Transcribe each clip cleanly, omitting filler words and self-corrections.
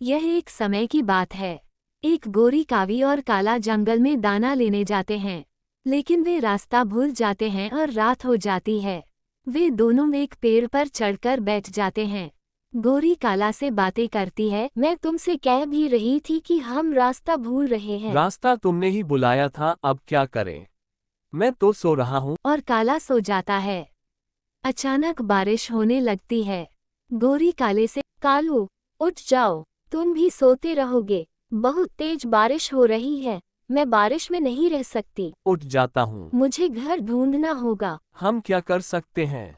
यह एक समय की बात है। एक गोरी कावी और काला जंगल में दाना लेने जाते हैं, लेकिन वे रास्ता भूल जाते हैं और रात हो जाती है। वे दोनों एक पेड़ पर चढ़कर बैठ जाते हैं। गोरी काला से बातें करती है, मैं तुमसे कह भी रही थी कि हम रास्ता भूल रहे हैं। रास्ता तुमने ही बुलाया था, अब क्या करें? मैं तो सो रहा हूँ। और काला सो जाता है। अचानक बारिश होने लगती है। गोरी काले से, कालू उठ जाओ, तुम भी सोते रहोगे, बहुत तेज बारिश हो रही है, मैं बारिश में नहीं रह सकती। उठ जाता हूँ। मुझे घर ढूंढना होगा। हम क्या कर सकते हैं?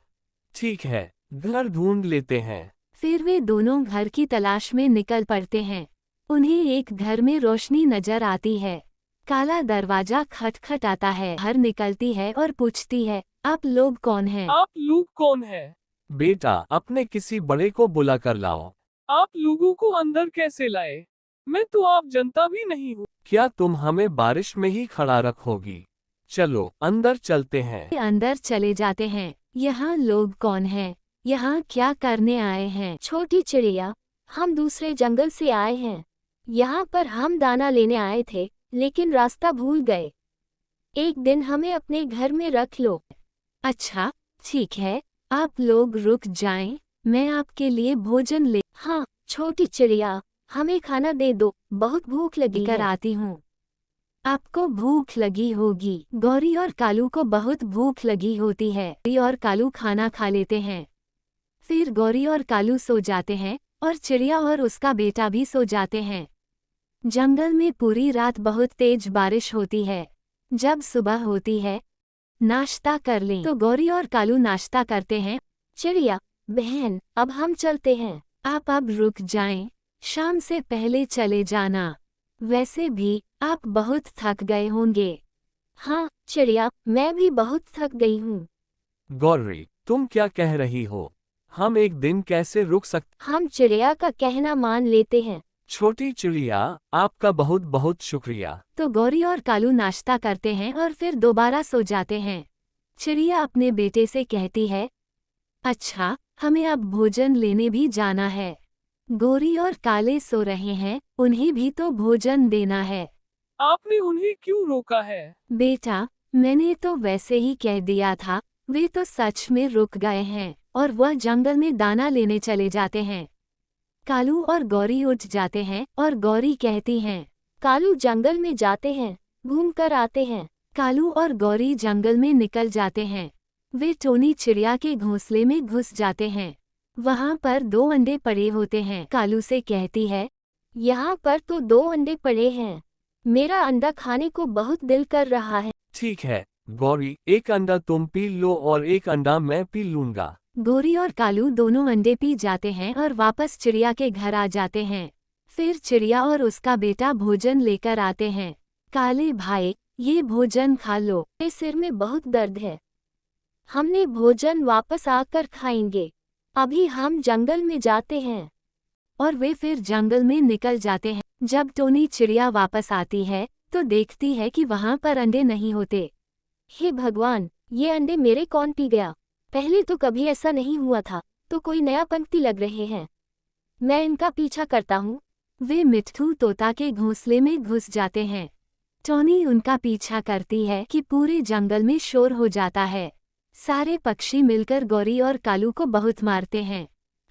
ठीक है, घर ढूंढ लेते हैं। फिर वे दोनों घर की तलाश में निकल पड़ते हैं। उन्हें एक घर में रोशनी नजर आती है। काला दरवाजा खटखटाता है। बाहर निकलती है और पूछती है, आप लोग कौन हैं? आप लोग कौन है? बेटा, अपने किसी बड़े को बुला कर लाओ। आप लोगों को अंदर कैसे लाए? मैं तो आप जनता भी नहीं हूँ। क्या तुम हमें बारिश में ही खड़ा रखोगी? चलो अंदर चलते हैं। वे अंदर चले जाते हैं। यहाँ लोग कौन हैं? यहाँ क्या करने आए हैं? छोटी चिड़िया, हम दूसरे जंगल से आए हैं। यहाँ पर हम दाना लेने आए थे, लेकिन रास्ता भूल गए। एक दिन हमें अपने घर में रख लो। अच्छा, ठीक है, आप लोग रुक जाएं, मैं आपके लिए भोजन ले। हाँ, छोटी चिड़िया, हमें खाना दे दो, बहुत भूख लगी कर आती हूँ। आपको भूख लगी होगी। गौरी और कालू को बहुत भूख लगी होती है। गौरी और कालू खाना खा लेते हैं। फिर गौरी और कालू सो जाते हैं और चिड़िया और उसका बेटा भी सो जाते हैं। जंगल में पूरी रात बहुत तेज बारिश होती है। जब सुबह होती है, नाश्ता कर लें। तो गौरी और कालू नाश्ता करते हैं। चिड़िया बहन, अब हम चलते हैं। आप अब रुक जाएं, शाम से पहले चले जाना। वैसे भी आप बहुत थक गए होंगे। हाँ चिड़िया, मैं भी बहुत थक गई हूँ। गौरी, तुम क्या कह रही हो? हम एक दिन कैसे रुक सकते? हम चिड़िया का कहना मान लेते हैं। छोटी चिड़िया, आपका बहुत बहुत शुक्रिया। तो गौरी और कालू नाश्ता करते हैं और फिर दोबारा सो जाते हैं। चिड़िया अपने बेटे से कहती है, अच्छा, हमें अब भोजन लेने भी जाना है। गोरी और काले सो रहे हैं, उन्हें भी तो भोजन देना है। आपने उन्हें क्यों रोका है? बेटा, मैंने तो वैसे ही कह दिया था, वे तो सच में रुक गए हैं और वह जंगल में दाना लेने चले जाते हैं। कालू और गौरी उठ जाते हैं और गौरी कहती हैं, कालू जंगल में जाते हैं, घूम कर आते हैं। कालू और गौरी जंगल में निकल जाते हैं। वे टोनी चिड़िया के घोंसले में घुस जाते हैं। वहाँ पर 2 अंडे पड़े होते हैं। कालू से कहती है, यहाँ पर तो 2 अंडे पड़े हैं, मेरा अंडा खाने को बहुत दिल कर रहा है। ठीक है गौरी, एक अंडा तुम पी लो और एक अंडा मैं पी लूंगा। गौरी और कालू दोनों अंडे पी जाते हैं और वापस चिड़िया के घर आ जाते हैं। फिर चिड़िया और उसका बेटा भोजन लेकर आते हैं। काले भाई, ये भोजन खा लो, मेरे सिर में बहुत दर्द है। हमने भोजन वापस आकर खाएंगे, अभी हम जंगल में जाते हैं। और वे फिर जंगल में निकल जाते हैं। जब टोनी चिड़िया वापस आती है तो देखती है कि वहाँ पर अंडे नहीं होते। हे भगवान, ये अंडे मेरे कौन पी गया? पहले तो कभी ऐसा नहीं हुआ था, तो कोई नया पंक्ति लग रहे हैं। मैं इनका पीछा करता हूँ। वे मिट्ठू तोता के घोंसले में घुस जाते हैं। टोनी उनका पीछा करती है कि पूरे जंगल में शोर हो जाता है। सारे पक्षी मिलकर गौरी और कालू को बहुत मारते हैं।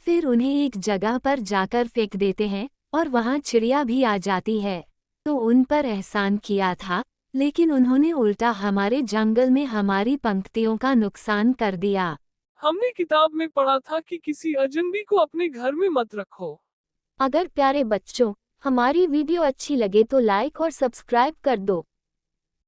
फिर उन्हें एक जगह पर जाकर फेंक देते हैं और वहाँ चिड़िया भी आ जाती है। तो उन पर एहसान किया था, लेकिन उन्होंने उल्टा हमारे जंगल में हमारी पंक्तियों का नुकसान कर दिया। हमने किताब में पढ़ा था कि किसी अजनबी को अपने घर में मत रखो। अगर प्यारे बच्चों, हमारी वीडियो अच्छी लगे तो लाइक और सब्सक्राइब कर दो।